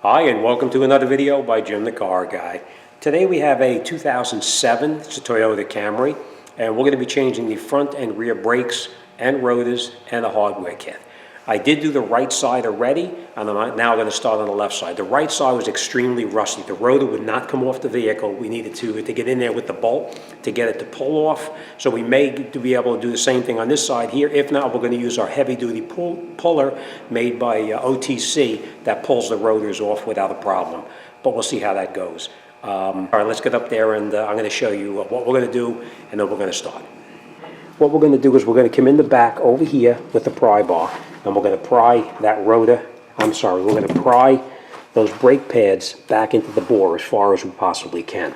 Hi, and welcome to another video by Jim the Car Guy. Today we have a 2007, it's a Toyota Camry, and we're going to be changing the front and rear brakes and rotors and the hardware kit. I did do the right side already, and I'm now going to start on the left side. The right side was extremely rusty. The rotor would not come off the vehicle. We needed to get in there with the bolt to get it to pull off. So we may be able to do the same thing on this side here. If not, we're going to use our heavy-duty puller made by OTC that pulls the rotors off without a problem. But we'll see how that goes. All right, let's get up there, and I'm going to show you what we're going to do, and then we're going to start. What we're going to do is we're going to come in the back over here with the pry bar, and we're going to pry that rotor, we're going to pry those brake pads back into the bore as far as we possibly can.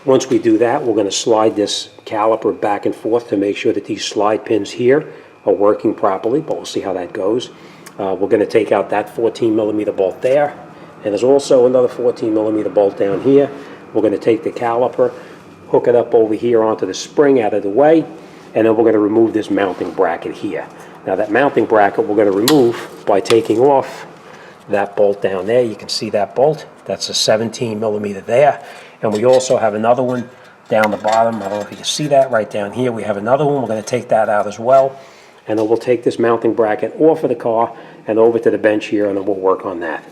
Once we do that, we're going to slide this caliper back and forth to make sure that these slide pins here are working properly, but we'll see how that goes. We're going to take out that 14mm bolt there, and there's also another 14mm bolt down here. We're going to take the caliper, hook it up over here onto the spring out of the way, and then we're going to remove this mounting bracket here. Now that mounting bracket we're going to remove by taking off that bolt down there. You can see that bolt. That's a 17mm there. And we also have another one down the bottom. I don't know if you can see that right down here. We have another one. We're going to take that out as well. And then we'll take this mounting bracket off of the car and over to the bench here, and then we'll work on that.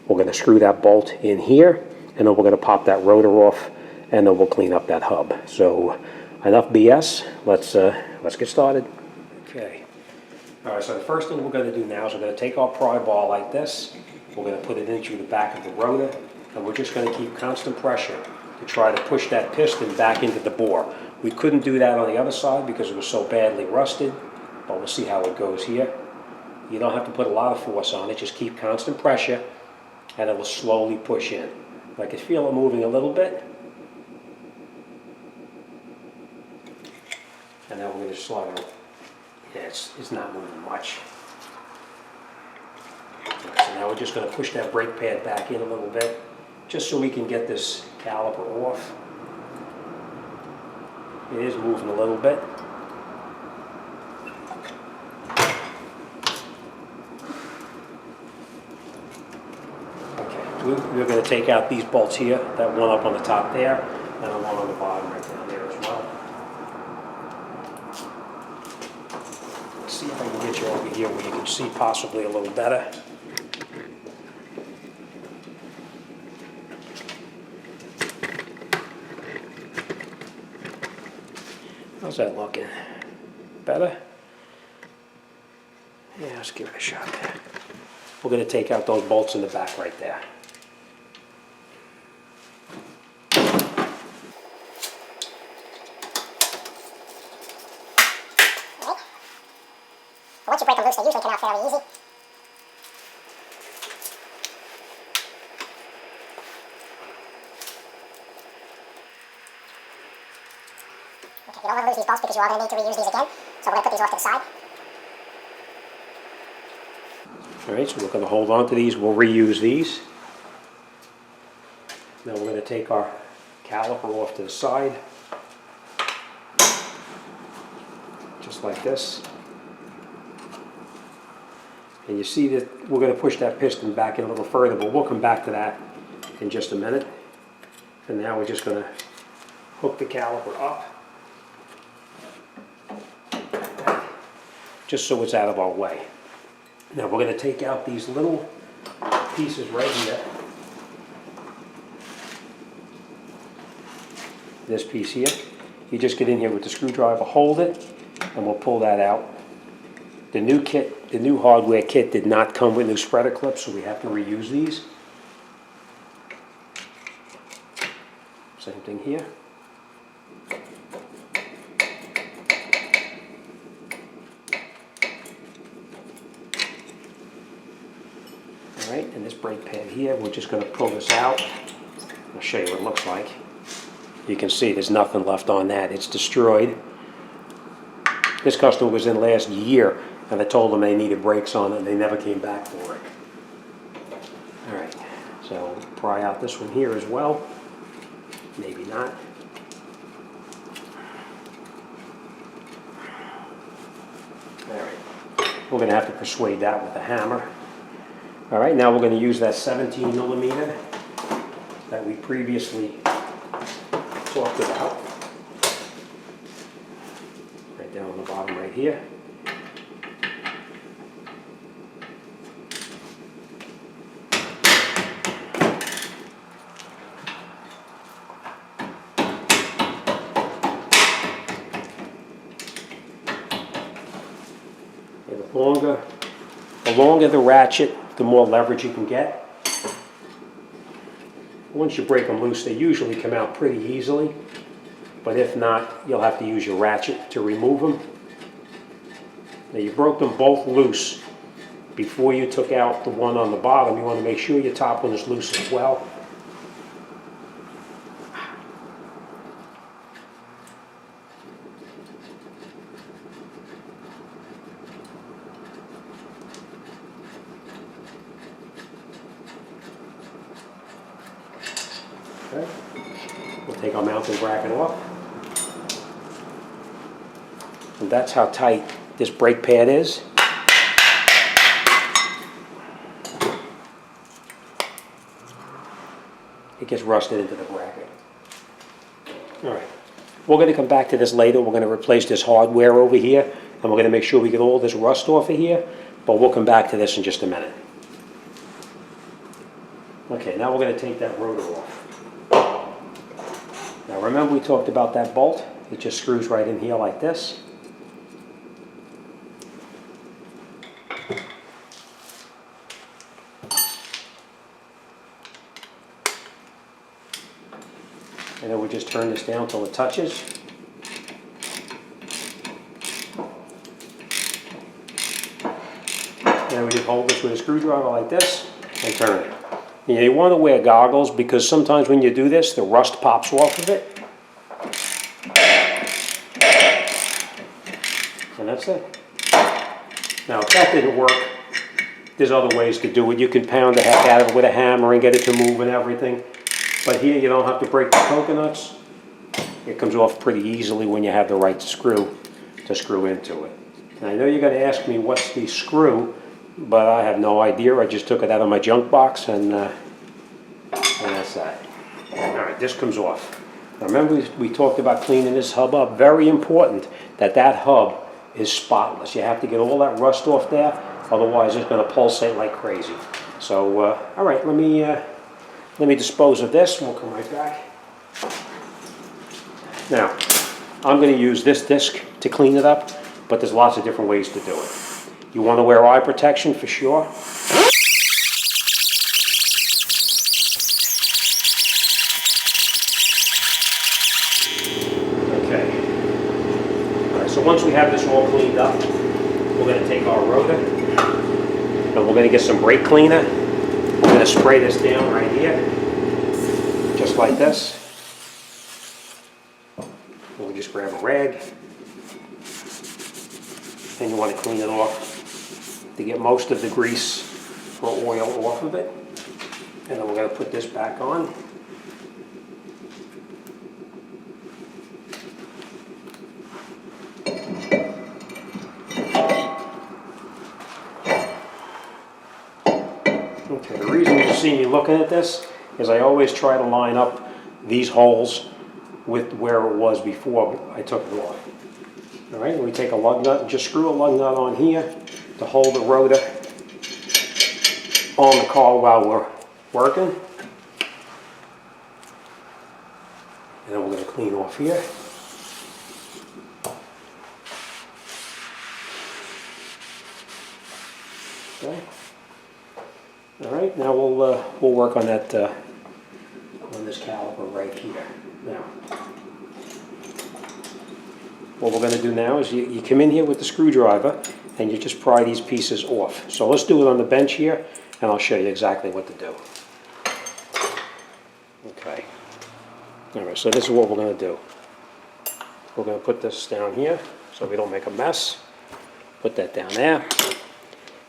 We're going to screw that bolt in here, and then we're going to pop that rotor off, and then we'll clean up that hub. So enough BS. Let's get started. Okay. All right, so the first thing we're going to do now is we're going to take our pry bar like this. We're going to put it into the back of the rotor, and we're just going to keep constant pressure to try to push that piston back into the bore. We couldn't do that on the other side because it was so badly rusted, but we'll see how it goes here. You don't have to put a lot of force on it, just keep constant pressure, and it will slowly push in. I can feel it moving a little bit. And now we're going to slide it. Yeah, it's not moving much. Right, so now we're just going to push that brake pad back in a little bit, just so we can get this caliper off. It is moving a little bit. Okay, we're going to take out these bolts here, that one up on the top there, and the one on the bottom right down there as well. See if I can get you over here where you can see possibly a little better. How's that looking? Better? Yeah, let's give it a shot there. We're going to take out those bolts in the back right there. Once you break them loose, they usually come out fairly easy. Okay, you don't want to lose these bolts because you are going to need to reuse these again. So we're going to put these off to the side. Alright, so we're going to hold on to these. We'll reuse these. Now we're going to take our caliper off to the side. Just like this. And you see that we're going to push that piston back in a little further, but we'll come back to that in just a minute. And now we're just going to hook the caliper up, just so it's out of our way. Now we're going to take out these little pieces right here. This piece here. You just get in here with the screwdriver, hold it, and we'll pull that out. The new hardware kit did not come with new spreader clips, so we have to reuse these. Same thing here. Alright, and this brake pad here, we're just going to pull this out. I'll show you what it looks like. You can see there's nothing left on that. It's destroyed. This customer was in last year, and I told them they needed brakes on it, and they never came back for it. Alright, so pry out this one here as well. Maybe not. Alright, we're going to have to persuade that with a hammer. All right, now we're going to use that 17 millimeter that we previously talked about. Right down on the bottom right here. The longer the ratchet, the more leverage you can get. Once you break them loose, they usually come out pretty easily, but if not, you'll have to use your ratchet to remove them. Now you broke them both loose. Before you took out the one on the bottom, you want to make sure your top one is loose as well. Okay. We'll take our mounting bracket off. And that's how tight this brake pad is. It gets rusted into the bracket. All right. We're going to come back to this later. We're going to replace this hardware over here, and we're going to make sure we get all this rust off of here, but we'll come back to this in just a minute. Okay, now we're going to take that rotor off. Now remember we talked about that bolt? It just screws right in here like this. And then we just turn this down until it touches. And then we just hold this with a screwdriver like this and turn it. You want to wear goggles because sometimes when you do this, the rust pops off of it. And that's it. Now, if that didn't work, there's other ways to do it. You can pound the heck out of it with a hammer and get it to move and everything. But here, you don't have to break the coconuts. It comes off pretty easily when you have the right screw to screw into it. And I know you're going to ask me what's the screw, but I have no idea. I just took it out of my junk box, and that's that. All right, this comes off. Now remember we talked about cleaning this hub up. Very important that that hub is spotless. You have to get all that rust off there, otherwise it's going to pulsate like crazy. So, all right, let me dispose of this, and we'll come right back. Now, I'm going to use this disc to clean it up, but there's lots of different ways to do it. You want to wear eye protection for sure. Okay. All right, so once we have this all cleaned up, we're going to take our rotor, and we're going to get some brake cleaner. We're going to spray this down right here, just like this. We'll just grab a rag, and you want to clean it off to get most of the grease or oil off of it. And then we're going to put this back on. Okay, the reason you see me looking at this is I always try to line up these holes with where it was before I took it off. All right, we take a lug nut and just screw a lug nut on here to hold the rotor on the car while we're working. And then we're going to clean off here. Okay. All right, now we'll work on that on this caliper right here. Now, what we're going to do now is you come in here with the screwdriver and you just pry these pieces off. So let's do it on the bench here, and I'll show you exactly what to do. Okay. All right, so this is what we're going to do. We're going to put this down here so we don't make a mess. Put that down there.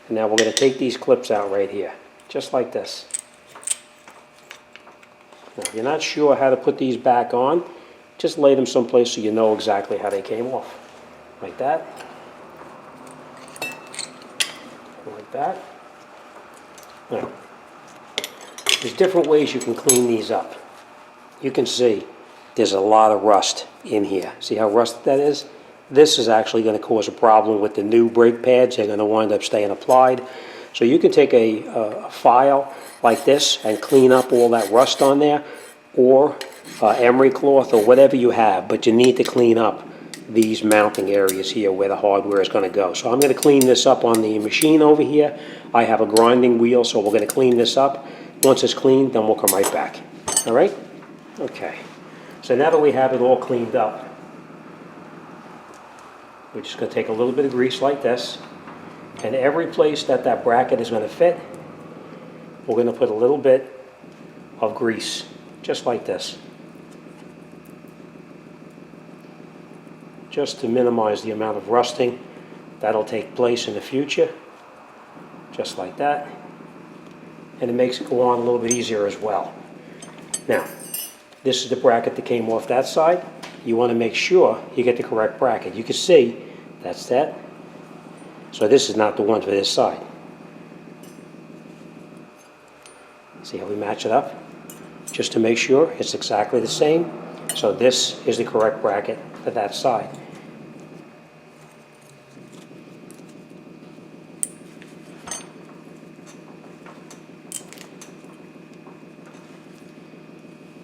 And now we're going to take these clips out right here, just like this. Now, if you're not sure how to put these back on, just lay them someplace so you know exactly how they came off. Like that. Like that. All There's different ways you can clean these up. You can see there's a lot of rust in here. See how rusted that is? This is actually going to cause a problem with the new brake pads. They're going to wind up staying applied. So you can take a file like this and clean up all that rust on there, or emery cloth or whatever you have, but you need to clean up these mounting areas here where the hardware is going to go. So I'm going to clean this up on the machine over here. I have a grinding wheel, so we're going to clean this up. Once it's cleaned, then we'll come right back. All right? Okay. So now that we have it all cleaned up, we're just going to take a little bit of grease like this, and every place that that bracket is going to fit, we're going to put a little bit of grease, just like this, just to minimize the amount of rusting that'll take place in the future, just like that, and it makes it go on a little bit easier as well. Now, this is the bracket that came off that side. You want to make sure you get the correct bracket. You can see that's that. So this is not the one for this side. See how we match it up? Just to make sure it's exactly the same. So this is the correct bracket for that side.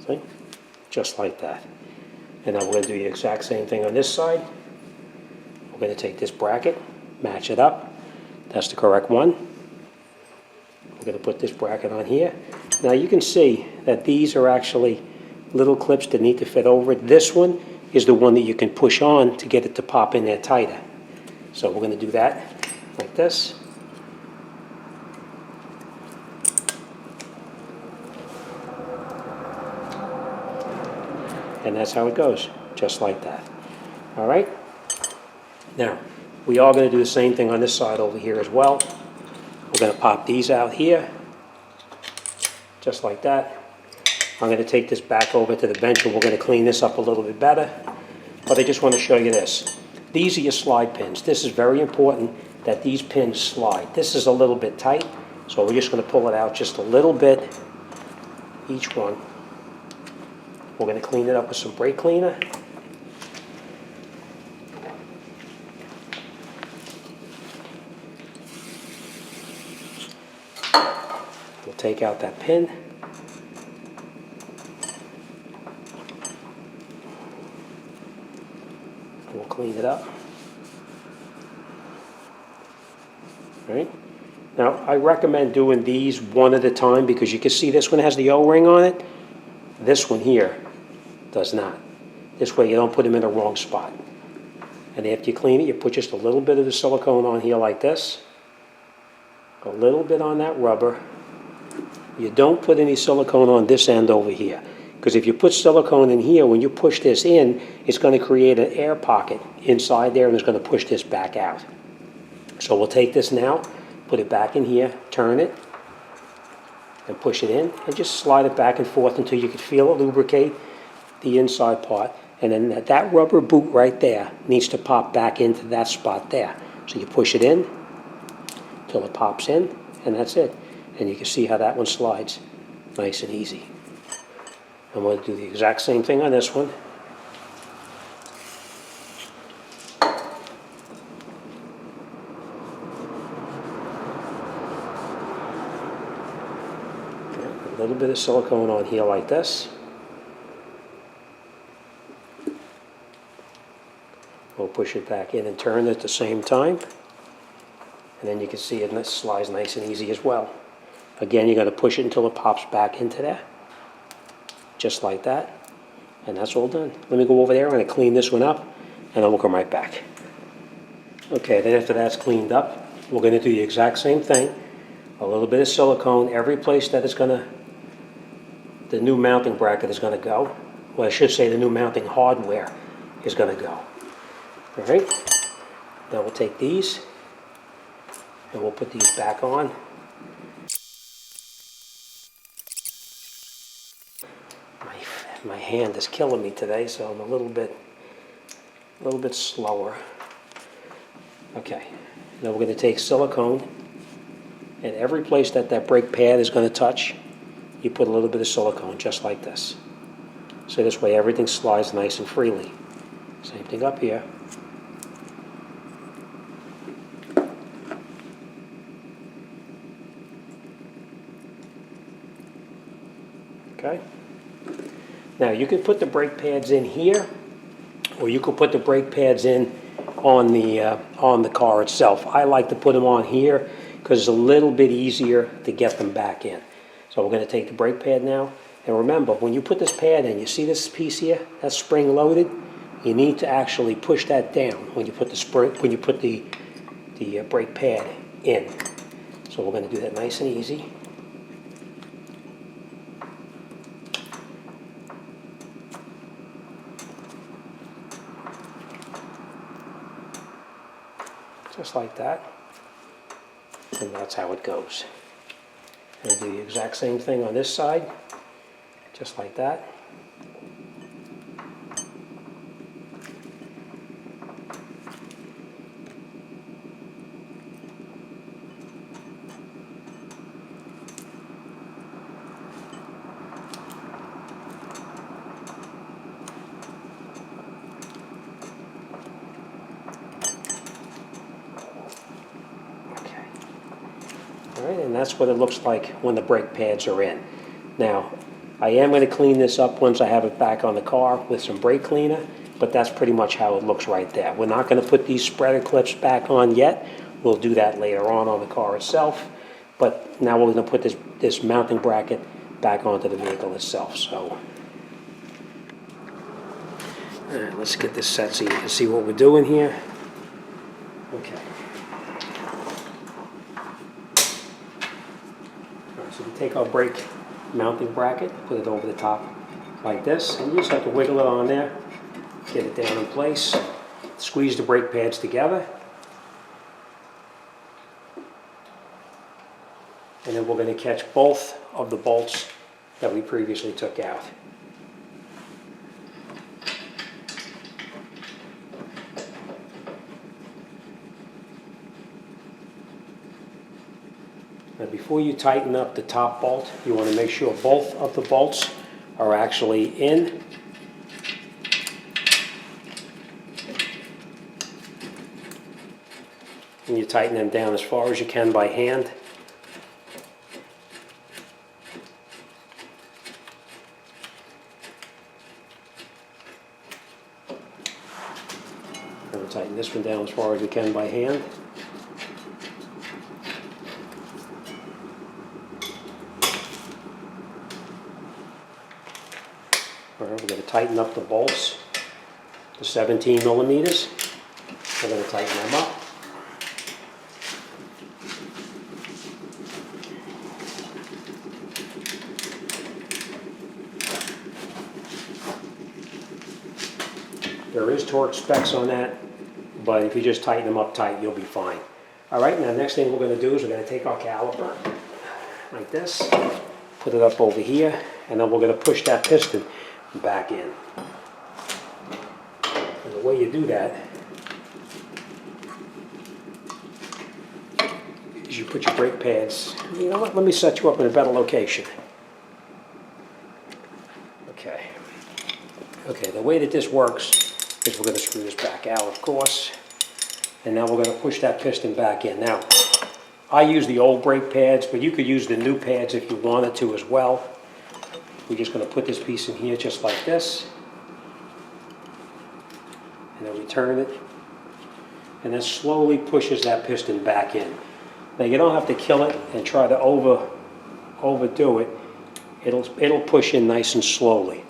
See? Just like that. And then we're going to do the exact same thing on this side. We're going to take this bracket, match it up. That's the correct one. We're going to put this bracket on here. Now you can see that these are actually little clips that need to fit over it. This one is the one that you can push on to get it to pop in there tighter. So we're going to do that like this. And that's how it goes, just like that. All right? Now, we are going to do the same thing on this side over here as well. We're going to pop these out here, just like that. I'm going to take this back over to the bench and we're going to clean this up a little bit better. But I just want to show you this. These are your slide pins. This is very important that these pins slide. This is a little bit tight, so we're just going to pull it out just a little bit, each one. We're going to clean it up with some brake cleaner. We'll take out that pin. We'll clean it up. All right. Now, I recommend doing these one at a time because you can see this one has the O-ring on it. This one here does not. This way you don't put them in the wrong spot. And after you clean it, you put just a little bit of the silicone on here like this. A little bit on that rubber. You don't put any silicone on this end over here. Because if you put silicone in here, when you push this in, it's going to create an air pocket inside there and it's going to push this back out. So we'll take this now, put it back in here, turn it, and push it in, and just slide it back and forth until you can feel it lubricate the inside part. And then that rubber boot right there needs to pop back into that spot there. So you push it in till it pops in, and that's it. And you can see how that one slides nice and easy. I'm going to do the exact same thing on this one. A little bit of silicone on here like this. We'll push it back in and turn it at the same time. And then you can see it slides nice and easy as well. Again, you're going to push it until it pops back into there. Just like that. And that's all done. Let me go over there. I'm going to clean this one up, and then we'll come right back. Okay, then after that's cleaned up, we're going to do the exact same thing. A little bit of silicone every place that it's going to, the new mounting bracket is going to go. Well, I should say the new mounting hardware is going to go. All right. Now we'll take these, and we'll put these back on. My hand is killing me today, so I'm a little bit slower. Okay, now we're going to take silicone, and every place that brake pad is going to touch, you put a little bit of silicone, just like this. So this way everything slides nice and freely. Same thing up here. Okay. Now you can put the brake pads in here, or you could put the brake pads in on the car itself. I like to put them on here because it's a little bit easier to get them back in. So we're going to take the brake pad now, and remember, when you put this pad in, you see this piece here, that's spring loaded. You need to actually push that down when you put the brake pad in. So we're going to do that nice and easy. Just like that, and that's how it goes. And do the exact same thing on this side, just like that. Alright, and that's what it looks like when the brake pads are in. Now, I am going to clean this up once I have it back on the car with some brake cleaner, but that's pretty much how it looks right there. We're not going to put these spreader clips back on yet. We'll do that later on the car itself. But now we're going to put this mounting bracket back onto the vehicle itself. So, alright, let's get this set so you can see what we're doing here. Okay. So we take our brake mounting bracket, put it over the top like this, and you just have to wiggle it on there, get it down in place, squeeze the brake pads together, and then we're going to catch both of the bolts that we previously took out. Now before you tighten up the top bolt, you want to make sure both of the bolts are actually in. And you tighten them down as far as you can by hand. And we'll tighten this one down as far as you can by hand. All right, we're going to tighten up the bolts to 17 millimeters. We're going to tighten them up. There is torque specs on that, but if you just tighten them up tight, you'll be fine. All right, now the next thing we're going to do is we're going to take our caliper like this, put it up over here, and then we're going to push that piston back in. And the way you do that is you put your brake pads, you know what, let me set you up in a better location. Okay. Okay, the way that this works is we're going to screw this back out, of course, and now we're going to push that piston back in. Now, I use the old brake pads, but you could use the new pads if you wanted to as well. We're just going to put this piece in here just like this, and then we turn it, and then slowly pushes that piston back in. Now you don't have to kill it and try to overdo it. It'll push in nice and slowly.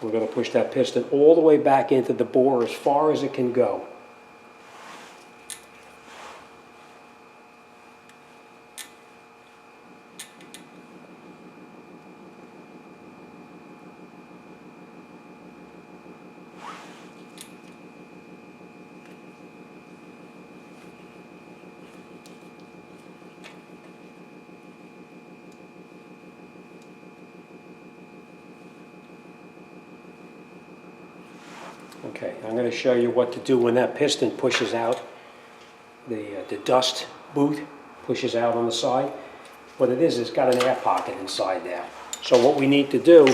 We're going to push that piston all the way back into the bore as far as it can go. Okay, I'm going to show you what to do when that piston pushes out, the dust boot pushes out on the side. What it is, it's got an air pocket inside there. So what we need to do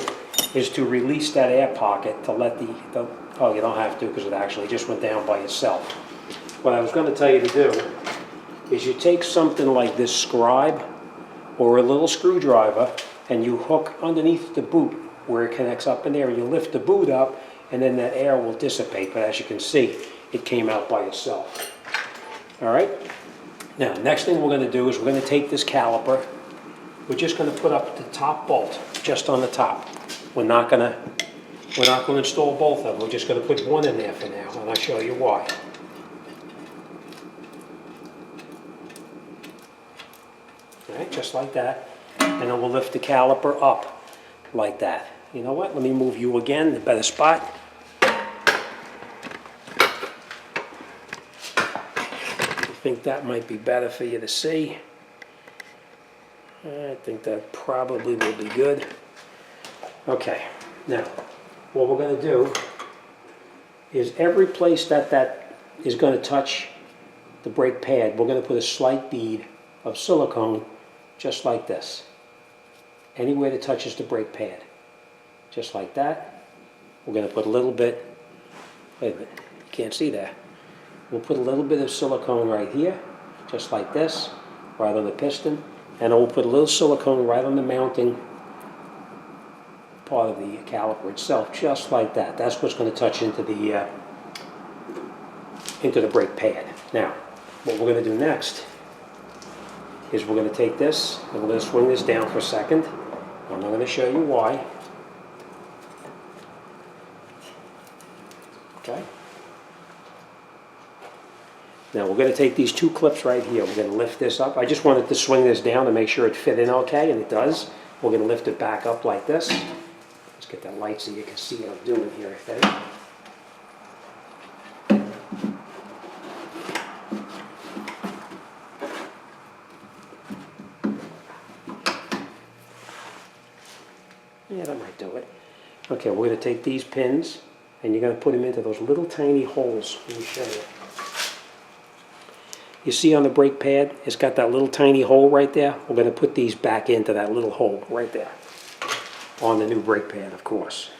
is to release that air pocket to let oh, you don't have to because it actually just went down by itself. What I was going to tell you to do is you take something like this scribe or a little screwdriver and you hook underneath the boot where it connects up in there, and you lift the boot up and then that air will dissipate. But as you can see, it came out by itself. All right? Now, next thing we're going to do is we're going to take this caliper. We're just going to put up the top bolt, just on the top. We're not going to install both of them. We're just going to put one in there for now, and I'll show you why. All right, just like that. And then we'll lift the caliper up like that. You know what? Let me move you again, the better spot. I think that might be better for you to see. I think that probably will be good. Okay, now what we're going to do is every place that is going to touch the brake pad, we're going to put a slight bead of silicone just like this. Anywhere that touches the brake pad, just like that. We're going to put a little bit, wait a minute, you can't see that. We'll put a little bit of silicone right here, just like this, right on the piston. And we'll put a little silicone right on the mounting part of the caliper itself, just like that. That's what's going to touch into the brake pad. Now, what we're going to do next is we're going to take this and we're going to swing this down for a second. I'm not going to show you why. Okay. Now we're going to take these two clips right here. We're going to lift this up. I just wanted to swing this down to make sure it fit in okay, and it does. We're going to lift it back up like this. Let's get that light so you can see what I'm doing here. Okay? Yeah, that might do it. Okay, we're going to take these pins and you're going to put them into those little tiny holes. Let me show you. You see on the brake pad, it's got that little tiny hole right there. We're going to put these back into that little hole right there. On the new brake pad, of course.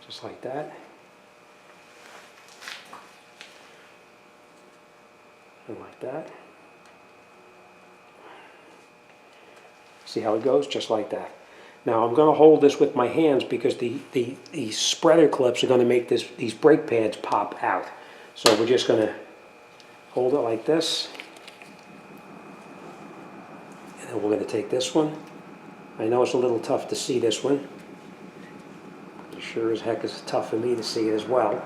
Just like that. And like that. See how it goes? Just like that. Now I'm going to hold this with my hands because the spreader clips are going to make these brake pads pop out. So we're just going to hold it like this. And then we're going to take this one. I know it's a little tough to see this one. It sure as heck is tough for me to see it as well.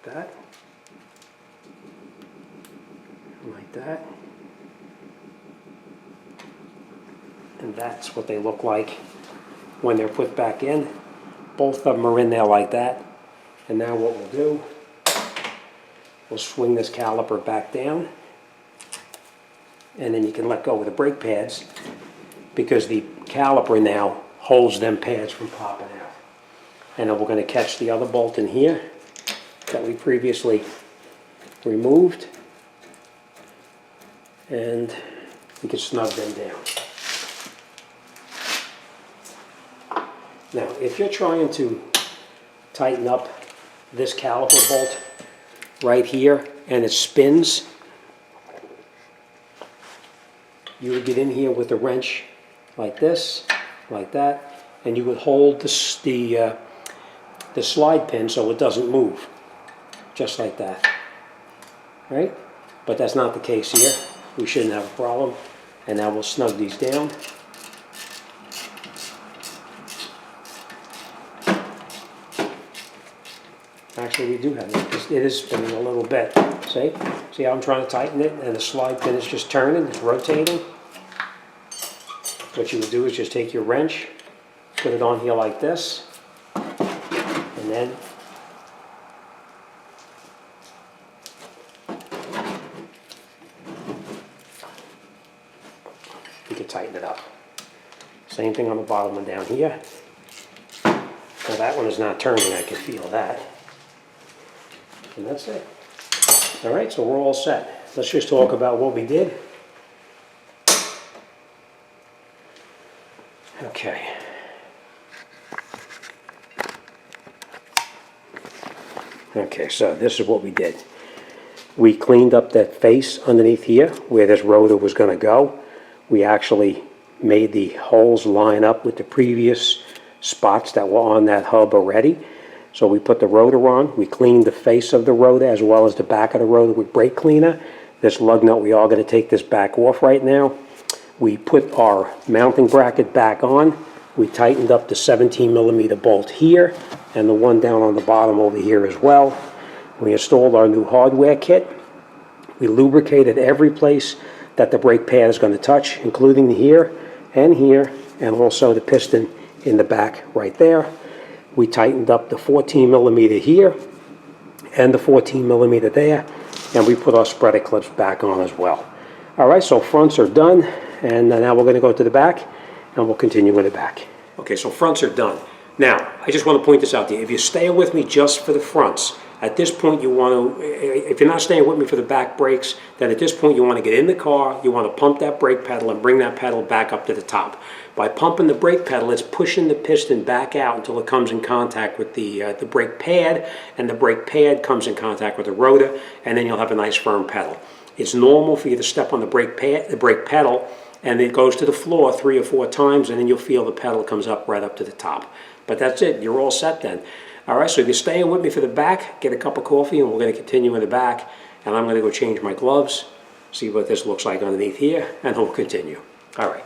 That, like that, and that's what they look like when they're put back in. Both of them are in there like that. And now what we'll do, we'll swing this caliper back down, and then you can let go of the brake pads because the caliper now holds them pads from popping out. And then we're going to catch the other bolt in here that we previously removed, and we can snug them down. Now, if you're trying to tighten up this caliper bolt right here and it spins, you would get in here with a wrench like this, like that, and you would hold the slide pin so it doesn't move. Just like that, right? But that's not the case here. We shouldn't have a problem. And now we'll snug these down. Actually, we do have it. It is spinning a little bit. See? See how I'm trying to tighten it and the slide pin is just turning, it's rotating? What you would do is just take your wrench, put it on here like this, and then you can tighten it up. Same thing on the bottom and down here. Now that one is not turning, I can feel that. And that's it. All right, so we're all set. Let's just talk about what we did. Okay. Okay, so this is what we did. We cleaned up that face underneath here where this rotor was going to go. We actually made the holes line up with the previous spots that were on that hub already. So we put the rotor on. We cleaned the face of the rotor as well as the back of the rotor with brake cleaner. This lug nut, we are going to take this back off right now. We put our mounting bracket back on. We tightened up the 17mm bolt here and the one down on the bottom over here as well. We installed our new hardware kit. We lubricated every place that the brake pad is going to touch, including here, and also the piston in the back right there. We tightened up the 14mm here and the 14mm there, and we put our spreader clips back on as well. All right, so fronts are done, and now we're going to go to the back, and we'll continue in the back. Okay, so fronts are done. Now, I just want to point this out to you. If you stay with me just for the fronts, at this point you want to, if you're not staying with me for the back brakes, then at this point you want to get in the car, you want to pump that brake pedal and bring that pedal back up to the top. By pumping the brake pedal, it's pushing the piston back out until it comes in contact with the brake pad, and the brake pad comes in contact with the rotor, and then you'll have a nice firm pedal. It's normal for you to step on the brake pedal, and it goes to the floor 3 or 4 times, and then you'll feel the pedal comes up right up to the top. But that's it. You're all set then. All right, so if you're staying with me for the back, get a cup of coffee, and we're going to continue in the back, and I'm going to go change my gloves, see what this looks like underneath here, and we'll continue. All right.